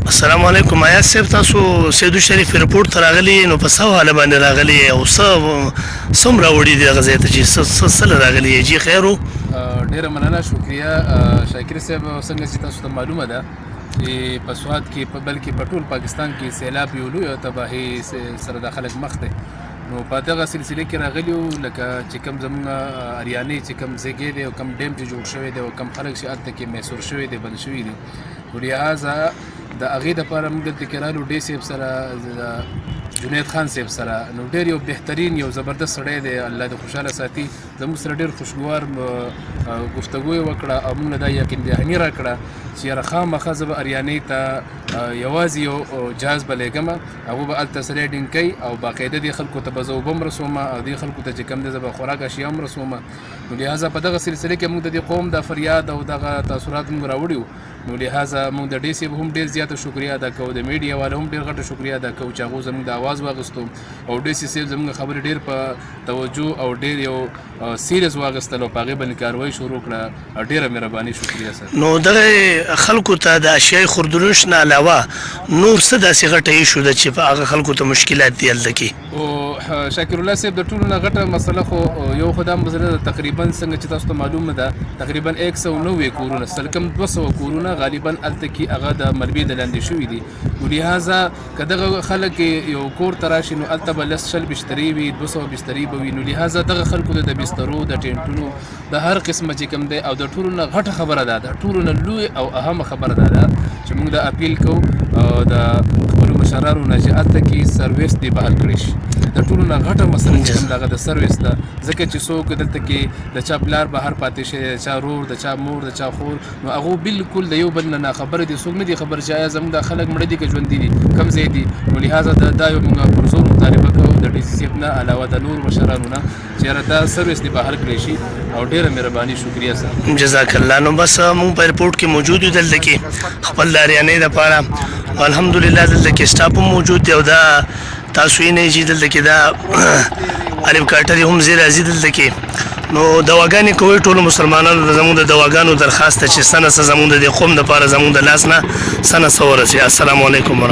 السلام علیکم آیا صاحب تاسو سیدو شریف ایرپورټ ته راغلی نو په څه حاله باندې راغلی او څومره راوړي دي هغه ځای ته چې څه راغلی یې جی خیر و ډېره مننه شکریه شاکر صاحب څنګه چې تاسو ته معلومه ده چې په سوات کې بلکې په ټول پاکستان کې سیلاب یو لوی تباهي سره د خلک مخ دی نو په دغه سلسله کې راغلی وو لکه چې کوم زموږ اریانې چې کوم ځای دی او کوم ډیم چې جوړ شوی دی او کوم خلک چې هلته کې محصور شوي دي بند شوي دي نو لهذا د هغې دپاره موږ دلته کې رالو ډي صاحب سره جنید خان صاحب سره نو ډېر یو بهترین یو زبردست سړی دی الله دې خوشحاله ساتي زموږ سره ډېر خوشګوار گفتګو یې وکړه او موږ دا یقین دهاني راکړه چې یاره خامخا زه به اریانۍ ته یوازې یو جهاز به لېږم هغوی به هلته سلایډینګ کوي او باقاعده دې خلکو ته به زه اوبه هم رسوم او دې خلکو ته چې کوم دی زه به خوراک اشیا هم رسوم نو لهذا په دغه سلسله کې موږ د دې قوم د فریاد او دغه تاثرات موږ راوړي وو نو لهذا موږ د ډي صاحب هم ډېر زیاته شکریه ادا کوو د میډیا والو هم ډېر غټه شکریه ادا کوو چې هغوی زموږ د اواز واخیستو او ډي صاحب زموږ خبرې ډېر په توجه او ډېر یو سیریس واخیستل او په هغې باندې کاروایي شروع کړه ډېره مهرباني شکریه سر نو دغه خلکو ته د اشیای خوردنوش نه علاوه نور څه داسې غټه ایشو ده چې په هغه خلکو ته مشکلات دي هلته کې او شاکر الله صاحب د ټولو نه غټه مسله خو یو خو دا مسله ده تقریبا څنګه چې تاسو ته معلومه ده تقریبا 190 کورونه سل کم 200 کورونه غالبا هلته کې هغه د ملبې د لاندې شوي دي نو لهذا که دغه خلک یو کور ته راشي نو هلته به 100 بسترې وي 200 بسترې به وي نو لهذا دغه خلکو ته د بسترو د ټینټونو د هر قسمه چې کوم دی او د ټولو نه غټه خبره ده د ټولو نه لوی او اهمه خبره ده چې موږ د اپیل کوو او د خپلو مشرانو نه چې هلته کې سرویس دی بحال کړی شي د ټولو نه غټه مسله چې کوم دغه د سرویس ده ځکه چې څوک دلته کې د چا پلار بهر پاتې شي د چا رور د چا مور د چا خور نو هغوی بالکل د یو بل نه ناخبره دي څوک نه دي خبر چې آیا زموږ دا خلک مړه دي که ژوندي دي کوم ځای دي نو لهذا دا یو موږ پر زور مطالبه کوو د ډي سي صاحب نه علاوه د نور مشرانو نه چې یاره دا سرویس دی بهال کړی شي او ډېره مهرباني شکریه سر جزاک الله نو بس موږ په ایرپورټ کې موجود یو دلته کې خپل د اریانۍ دپاره الحمدلله دلته کې سټاف هم موجود دی او دا تاسو یې نه چې دلته کې دا الف کارټر هم زی راځي دلته کې نو دواګانې کوئ ټولو مسلمانانو ته زموږ د دواګانو درخواست ده چې څه نه څه زموږ د دې قوم دپاره زموږ د لاس نه څه نه څه ورسي السلام علیکم